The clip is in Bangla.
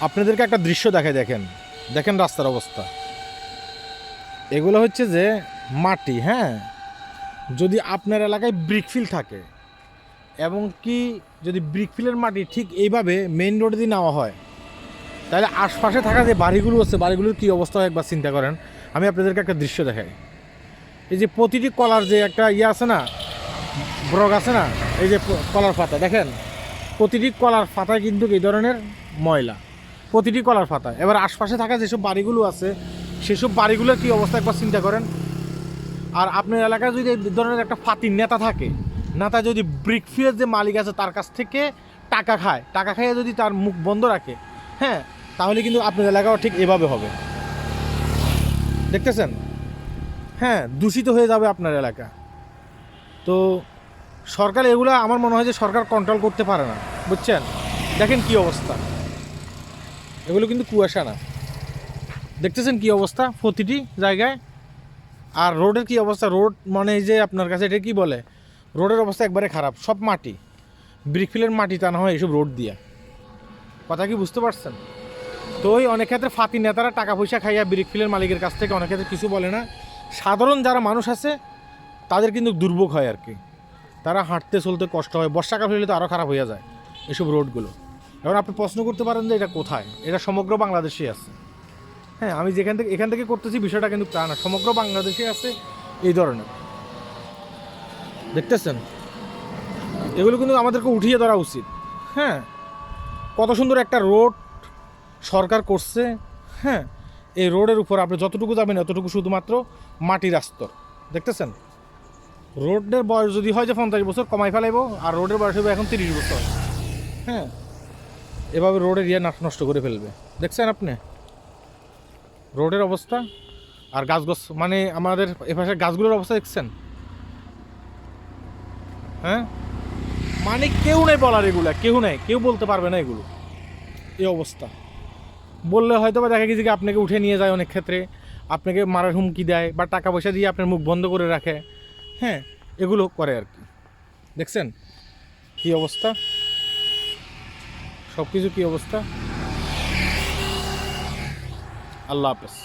আপনাদেরকে একটা দৃশ্য দেখায়, দেখেন দেখেন রাস্তার অবস্থা। এগুলো হচ্ছে যে মাটি, হ্যাঁ। যদি আপনার এলাকায় ব্রিকফিল থাকে এবং কি যদি ব্রিকফিলের মাটি ঠিক এইভাবে মেইন রোডে দিয়ে নেওয়া হয়, তাহলে আশপাশে থাকা যে বাড়িগুলো আছে বাড়িগুলোর কী অবস্থা হয় একবার চিন্তা করেন। আমি আপনাদেরকে একটা দৃশ্য দেখাই। এই যে প্রতিটি কলার যে একটা আছে না, ব্রগ আছে না, এই যে কলার পাতা দেখেন, প্রতিটি কলার পাতায় কিন্তু এই ধরনের ময়লা, প্রতিটি কলার পাতা। এবার আশপাশে থাকা যেসব বাড়িগুলো আছে সেসব বাড়িগুলোর কী অবস্থা একবার চিন্তা করেন। আর আপনার এলাকায় যদি এই ধরনের একটা ফাতির নেতা থাকে, নেতা যদি ব্রিকফিলের যে মালিক আছে তার কাছ থেকে টাকা খায়, টাকা খাইয়ে যদি তার মুখ বন্ধ রাখে, হ্যাঁ, তাহলে কিন্তু আপনার এলাকাও ঠিক এভাবে হবে। দেখতেছেন, হ্যাঁ, দূষিত হয়ে যাবে আপনার এলাকা। তো সরকার এগুলো আমার মনে হয় যে সরকার কন্ট্রোল করতে পারে না, বুঝছেন। দেখেন কি অবস্থা, এগুলো কিন্তু কুয়াশা না, দেখতেছেন কি অবস্থা প্রতিটি জায়গায়। আর রোডের কি অবস্থা, রোড মানে এই যে আপনার কাছে এটা কি বলে, রোডের অবস্থা একবারে খারাপ, সব মাটি, ব্রিকফিলের মাটি টানা হয় এইসব রোড দিয়া। কথা কি বুঝতে পারছেন? তো ওই অনেক ক্ষেত্রে ফাতি নেতারা টাকা পয়সা খাইয়া ব্রিকফিলের মালিকের কাছ থেকে অনেক ক্ষেত্রে কিছু বলে না। সাধারণ যারা মানুষ আছে তাদের কিন্তু দুর্ভোগ হয় আর কি, তারা হাঁটতে চলতে কষ্ট হয়। বর্ষাকাল হলে তো আরও খারাপ হয়ে যায় এসব রোডগুলো। এবার আপনি প্রশ্ন করতে পারেন যে এটা কোথায়, এটা সমগ্র বাংলাদেশেই আছে। হ্যাঁ, আমি এখান থেকে করতেছি বিষয়টা কিন্তু তা না, সমগ্র বাংলাদেশে আছে এই ধরনের। দেখতেছেন, এগুলো কিন্তু আমাদেরকে উঠিয়ে ধরা উচিত। হ্যাঁ, কত সুন্দর একটা রোড সরকার করছে। হ্যাঁ, এই রোডের উপর আপনি যতটুকু যাবেন এতটুকু শুধুমাত্র মাটির আস্তর। দেখতেছেন, রোডের বয়স যদি হয় যে 50 বছর কমাই ফেলাইব, আর রোডের বয়স হবে এখন 30 বছর। হ্যাঁ, এভাবে রোডের নষ্ট করে ফেলবে। দেখছেন আপনি রোডের অবস্থা, আর গাছ মানে আমাদের এপাশে গাছগুলোর অবস্থা দেখছেন। হ্যাঁ, মানে কেউ নেই বলার, এগুলা কেউ নেই, কেউ বলতে পারবে না এগুলো, এই অবস্থা। বললে হয়তো বা দেখা গেছে কি আপনাকে উঠে নিয়ে যায়, অনেক ক্ষেত্রে আপনাকে মারার হুমকি দেয় বা টাকা পয়সা দিয়ে আপনার মুখ বন্ধ করে রাখে। হ্যাঁ, এগুলো করে আর কি। দেখছেন কী অবস্থা, সব কিছু কী অবস্থা। আল্লাহ হাফেজ।